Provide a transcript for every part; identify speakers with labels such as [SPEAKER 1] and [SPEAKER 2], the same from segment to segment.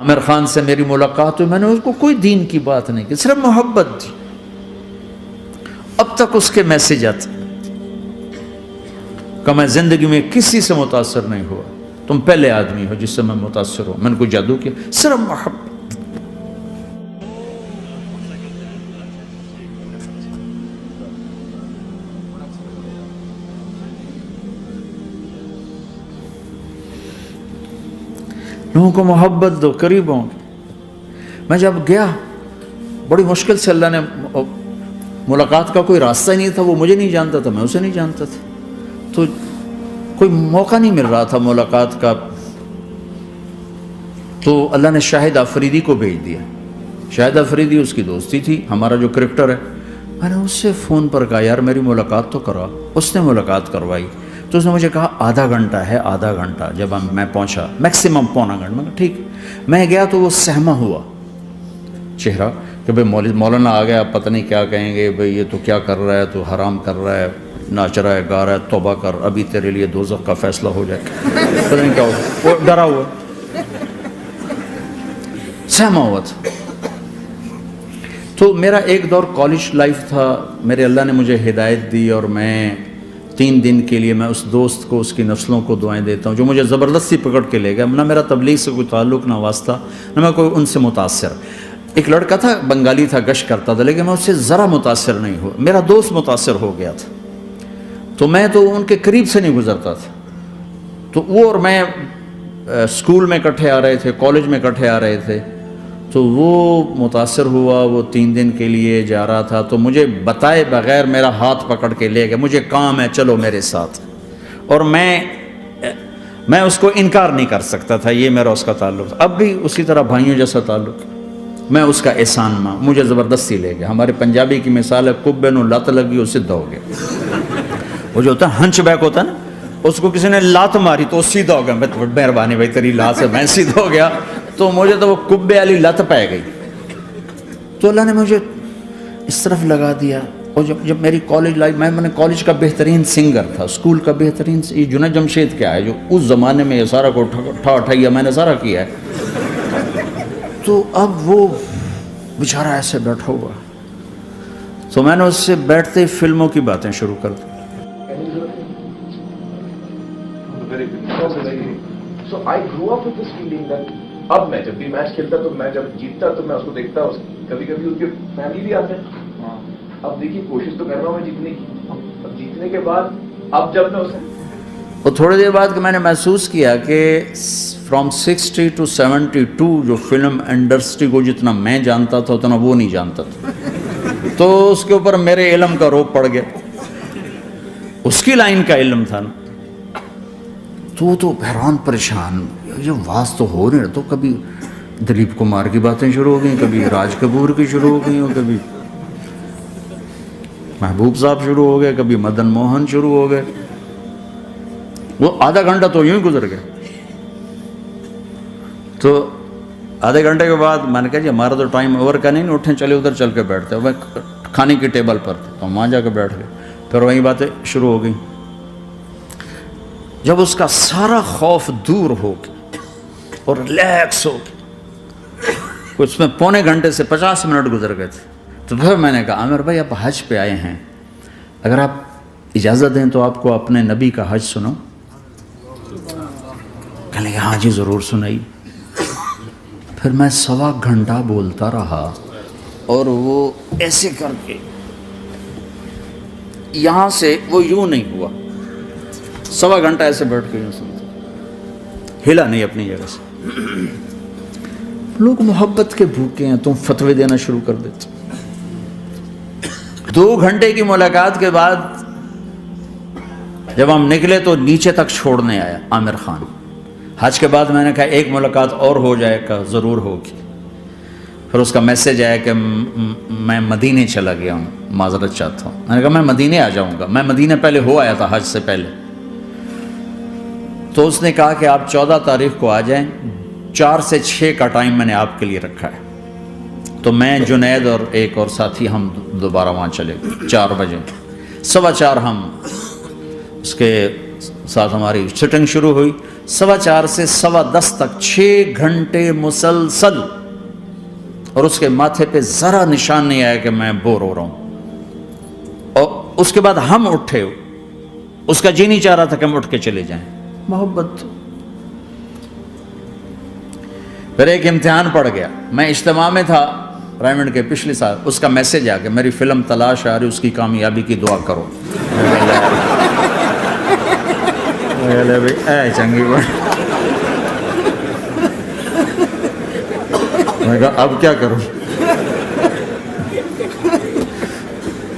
[SPEAKER 1] عامر خان سے میری ملاقات ہوئی، میں نے اس کو کوئی دین کی بات نہیں کی، صرف محبت تھی. اب تک اس کے میسج آتے کہ میں زندگی میں کسی سے متاثر نہیں ہوا، تم پہلے آدمی ہو جس سے میں متاثر ہوں. میں نے کوئی جادو کیا، صرف محبت. لوگوں کو محبت دو، قریب ہوں. میں جب گیا بڑی مشکل سے اللہ نے، ملاقات کا کوئی راستہ ہی نہیں تھا، وہ مجھے نہیں جانتا تھا، میں اسے نہیں جانتا تھا، تو کوئی موقع نہیں مل رہا تھا ملاقات کا. تو اللہ نے شاہد آفریدی کو بھیج دیا. شاہد آفریدی اس کی دوستی تھی، ہمارا جو کرکٹر ہے. میں نے اس سے فون پر کہا یار میری ملاقات تو کرا. اس نے ملاقات کروائی. تو اس نے مجھے کہا آدھا گھنٹہ ہے، آدھا گھنٹہ. جب میں پہنچا میکسیمم پونا گھنٹہ. میں کہا ٹھیک. میں گیا تو وہ سہما ہوا چہرہ کہ بھئی مولانا آ گیا، پتہ نہیں کیا کہیں گے، بھئی یہ تو کیا کر رہا ہے، تو حرام کر رہا ہے، ناچ رہا ہے، گا رہا ہے، توبہ کر، ابھی تیرے لیے دوزخ کا فیصلہ ہو جائے. پتہ نہیں کیا ہوا، وہ ڈرا ہوا سہما ہوا تھا. تو میرا ایک دور کالج لائف تھا. میرے اللہ نے مجھے ہدایت دی اور میں 3 دن کے لیے میں اس دوست کو، اس کی نسلوں کو دعائیں دیتا ہوں جو مجھے زبردستی پکڑ کے لے گیا. نہ میرا تبلیغ سے کوئی تعلق، نہ واسطہ، نہ میں کوئی ان سے متاثر. ایک لڑکا تھا، بنگالی تھا، گشت کرتا تھا، لیکن میں اس سے ذرا متاثر نہیں ہوا. میرا دوست متاثر ہو گیا تھا، تو میں تو ان کے قریب سے نہیں گزرتا تھا. تو وہ اور میں اسکول میں اکٹھے آ رہے تھے، کالج میں اکٹھے آ رہے تھے. تو وہ متاثر ہوا، وہ 3 دن کے لیے جا رہا تھا. تو مجھے بتائے بغیر میرا ہاتھ پکڑ کے لے گیا، مجھے کام ہے چلو میرے ساتھ. اور میں اس کو انکار نہیں کر سکتا تھا، یہ میرا اس کا تعلق. اب بھی اسی طرح بھائیوں جیسا تعلق. میں اس کا احسان ماں، مجھے زبردستی لے گیا. ہمارے پنجابی کی مثال ہے، کبے نو لت لگی وہ سدھا ہو گیا. وہ جو ہوتا ہے ہنچ بیک ہوتا ہے نا، اس کو کسی نے لات ماری تو وہ سیدھا ہو گیا. مہربانی بھائی تیری لات سے میں سیدھا ہو گیا. تو مجھے تو وہ کبے والی لت پہ گئی. تو اللہ نے مجھے اس طرف لگا دیا. اور جب میری کالج لائف، میں نے کالج کا بہترین سنگر تھا، اسکول کا بہترین. یہ جنید جمشید کیا ہے جو اس زمانے میں یہ سارا کو ٹھا میں نے سارا کیا ہے. تو اب وہ بیچارہ ایسے بیٹھا ہوا. تو میں نے اس سے بیٹھتے فلموں کی باتیں شروع کر دی.
[SPEAKER 2] So I grew up with this feeling that اب میں جب بھی میچ کھیلتا تو میں جب جیتتا تو میں اس کو دیکھتا، کبھی کبھی اس کی فیملی بھی آتے ہیں. اب دیکھیے کوشش تو کر رہا ہوں میں جیتنے کی. اب جیتنے کے بعد اب جب میں اسے
[SPEAKER 1] اور تھوڑی دیر بعد کہ میں نے محسوس کیا کہ فرام 60 to 72 جو فلم انڈسٹری کو جتنا میں جانتا تھا اتنا وہ نہیں جانتا تھا. تو اس کے اوپر میرے علم کا روپ پڑ گیا. اس کی لائن کا علم تھا نا. تو حیران پریشان، یہ واز تو ہو نہیں رہا. تو کبھی دلیپ کمار کی باتیں شروع ہو گئیں، کبھی راج کپور کی شروع ہو گئیں، کبھی محبوب صاحب شروع ہو گئے، کبھی مدن موہن شروع ہو گئے. وہ آدھا گھنٹہ تو یوں ہی گزر گیا. تو آدھے گھنٹے کے بعد میں نے کہا جی ہمارا تو ٹائم اوور کا نہیں، اٹھیں چلے ادھر چل کے بیٹھتے. میں کھانے کی ٹیبل پر تھا تو وہاں جا کے بیٹھ گئے. پھر وہیں باتیں شروع ہو گئیں. جب اس کا سارا خوف دور ہو گیا اور ریلیکس ہو گیا، اس میں پونے گھنٹے سے 50 منٹ گزر گئے تھے. تو پھر میں نے کہا عامر بھائی آپ حج پہ آئے ہیں، اگر آپ اجازت دیں تو آپ کو اپنے نبی کا حج سنو. کہنے لگے ہاں جی ضرور سنائی. پھر میں 1.25 گھنٹہ بولتا رہا اور وہ ایسے کر کے یہاں سے وہ یوں نہیں ہوا. 1.25 گھنٹہ ایسے بیٹھ کے یوں سنتا، ہلا نہیں اپنی جگہ سے. لوگ محبت کے بھوکے ہیں، تم فتوے دینا شروع کر دیتے. 2 گھنٹے کی ملاقات کے بعد جب ہم نکلے تو نیچے تک چھوڑنے آیا عامر خان. حج کے بعد میں نے کہا ایک ملاقات اور ہو جائے گا، ضرور ہوگی. پھر اس کا میسج آیا کہ میں مدینے چلا گیا ہوں، معذرت چاہتا ہوں. میں نے کہا میں مدینے آ جاؤں گا. میں مدینے پہلے ہو آیا تھا حج سے پہلے. تو اس نے کہا کہ آپ 14 تاریخ کو آ جائیں، 4 سے 6 کا ٹائم میں نے آپ کے لیے رکھا ہے. تو میں جنید اور ایک اور ساتھی ہم دوبارہ وہاں چلے گئے 4 بجے. 4:15 ہم اس کے ساتھ ہماری سٹنگ شروع ہوئی. 4:15 سے 10:15 تک 6 گھنٹے مسلسل، اور اس کے ماتھے پہ ذرا نشان نہیں آیا کہ میں بور ہو رہا ہوں. اور اس کے بعد ہم اٹھے، اس کا جی نہیں چاہ رہا تھا کہ ہم اٹھ کے چلے جائیں. محبت. پھر ایک امتحان پڑ گیا. میں اجتماع میں تھا رائمنڈ کے پچھلے سال، اس کا میسج آ گیا میری فلم تلاش آ رہی، اس کی کامیابی کی دعا کرو. اے چنگی بات. میں کہا اب کیا کروں،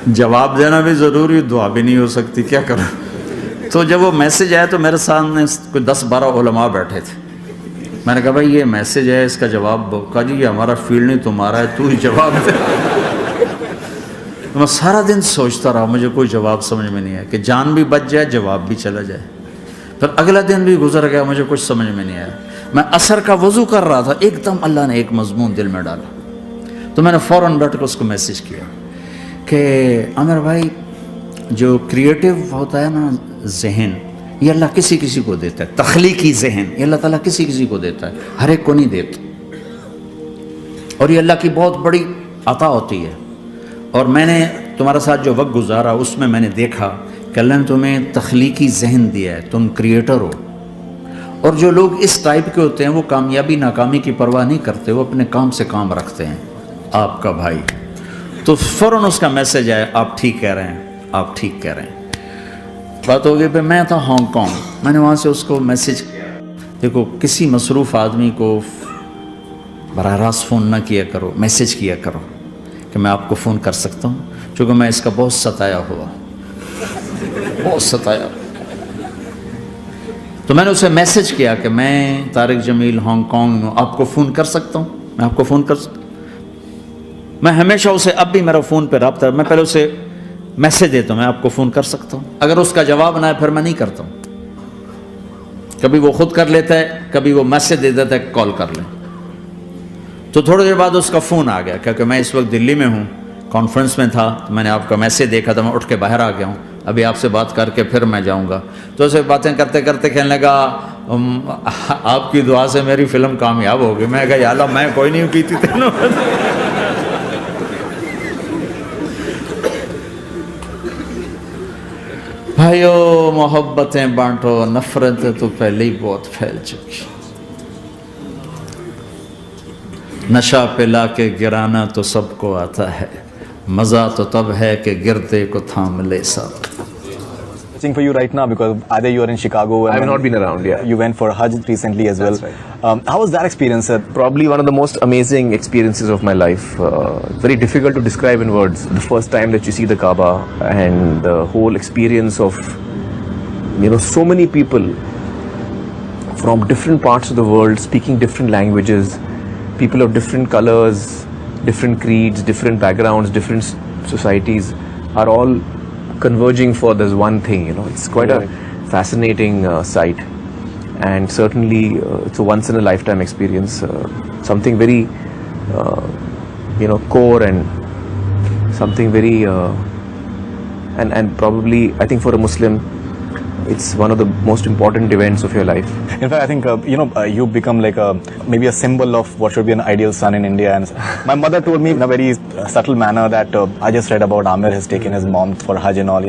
[SPEAKER 1] جواب دینا بھی ضروری، دعا بھی نہیں ہو سکتی، کیا کروں. تو جب وہ میسج آیا تو میرے سامنے کوئی 10-12 علماء بیٹھے تھے. میں نے کہا بھائی یہ میسج ہے، اس کا جواب. کہا جی یہ ہمارا فیلڈ نہیں تمہارا ہے، تو ہی جواب دے. میں سارا دن سوچتا رہا، مجھے کوئی جواب سمجھ میں نہیں آیا کہ جان بھی بچ جائے، جواب بھی چلا جائے. پھر اگلا دن بھی گزر گیا، مجھے کچھ سمجھ میں نہیں آیا. میں عصر کا وضو کر رہا تھا، ایک دم اللہ نے ایک مضمون دل میں ڈالا. تو میں نے فوراً بیٹھ کے اس کو میسج کیا کہ عامر بھائی، جو کریٹو ہوتا ہے نا ذہن، یہ اللہ کسی کسی کو دیتا ہے. تخلیقی ذہن یہ اللہ تعالیٰ کسی کسی کو دیتا ہے، ہر ایک کو نہیں دیتا. اور یہ اللہ کی بہت بڑی عطا ہوتی ہے. اور میں نے تمہارے ساتھ جو وقت گزارا اس میں میں نے دیکھا کہ اللہ نے تمہیں تخلیقی ذہن دیا ہے، تم کریٹر ہو. اور جو لوگ اس ٹائپ کے ہوتے ہیں وہ کامیابی ناکامی کی پرواہ نہیں کرتے، وہ اپنے کام سے کام رکھتے ہیں. آپ کا بھائی. تو فوراً اس کا میسج آیا آپ ٹھیک کہہ رہے ہیں، آپ ٹھیک کہہ رہے ہیں. بات ہو گئی پہ میں تھا ہانگ کانگ. میں نے وہاں سے اس کو میسج کیا. دیکھو کسی مصروف آدمی کو براہ راست فون نہ کیا کرو، میسج کیا کرو کہ میں آپ کو فون کر سکتا ہوں، چونکہ میں اس کا بہت ستایا ہوا، بہت ستایا. تو میں نے اسے میسج کیا کہ میں طارق جمیل ہانگ کانگ میں آپ کو فون کر سکتا ہوں، میں آپ کو فون کر سکتا ہوں. میں ہمیشہ اسے، اب بھی میرا فون پہ رابطہ ہے، میں پہلے اسے میسج دیتا ہوں میں آپ کو فون کر سکتا ہوں. اگر اس کا جواب نہ ہے پھر میں نہیں کرتا ہوں. کبھی وہ خود کر لیتا ہے، کبھی وہ میسج دے دیتا ہے کال کر لیں. تو تھوڑی دیر بعد اس کا فون آ گیا کیونکہ میں اس وقت دلی میں ہوں، کانفرنس میں تھا. تو میں نے آپ کا میسج دیکھا تھا، میں اٹھ کے باہر آ گیا ہوں، ابھی آپ سے بات کر کے پھر میں جاؤں گا. تو اسے باتیں کرتے کرتے کہنے لگا آپ کی دعا سے میری فلم کامیاب ہو گئی. میں کہا یا اللہ میں کوئی نہیں کی تھی تینوں. بھائیو محبتیں بانٹو، نفرتیں تو پہلے ہی بہت پھیل چکی. نشہ پلا کے گرانا تو سب کو آتا ہے، مزہ تو تب ہے کہ گرتے کو تھام لے ساتھ.
[SPEAKER 3] For you right now, because either you are in Chicago and
[SPEAKER 2] I have not been around, yeah.
[SPEAKER 3] You went for Hajj recently as well.
[SPEAKER 2] That's right.
[SPEAKER 3] How was that experience, sir?
[SPEAKER 2] Probably one of the most amazing experiences of my life. Very difficult to describe in words. The first time that you see the Kaaba and the whole experience of, so many people from different parts of the world speaking different languages, people of different colors, different creeds, different backgrounds, different societies are all converging for this one thing. It's quite a fascinating sight, and certainly it's a once in a lifetime experience. Something very core and something very and probably I think for a Muslim it's one of the most important events of your life.
[SPEAKER 3] In fact, I think you become like maybe a symbol of what should be an ideal son in India. And my mother told me in a very subtle manner that I just read about Amir has taken his mom for Hajj and all.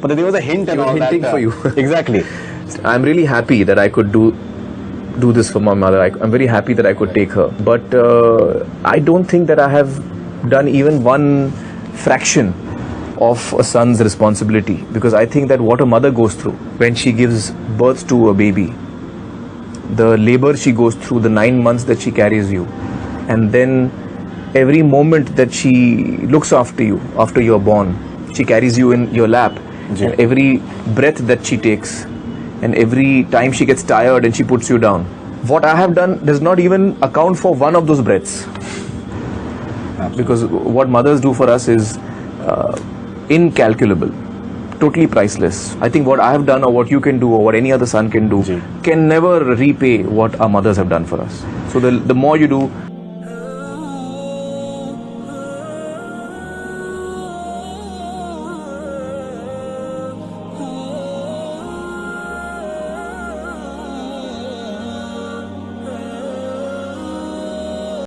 [SPEAKER 3] But there was a hint and all that.
[SPEAKER 2] Hinting for you.
[SPEAKER 3] Exactly.
[SPEAKER 2] I'm really happy that I could do this for my mother. I'm very happy that I could take her. But I don't think that I have done even one fraction of a son's responsibility, because I think that what a mother goes through when she gives birth to a baby, the labor she goes through, the 9 months that she carries you, and then every moment that she looks after you after you're born, she carries you in your lap, and every breath that she takes, and every time she gets tired and she puts you down, what I have done does not even account for one of those breaths. Because what mothers do for us is incalculable, totally priceless. I think what I have done or what you can do or what any other son can do can never repay what our mothers have done for us. So the more you do,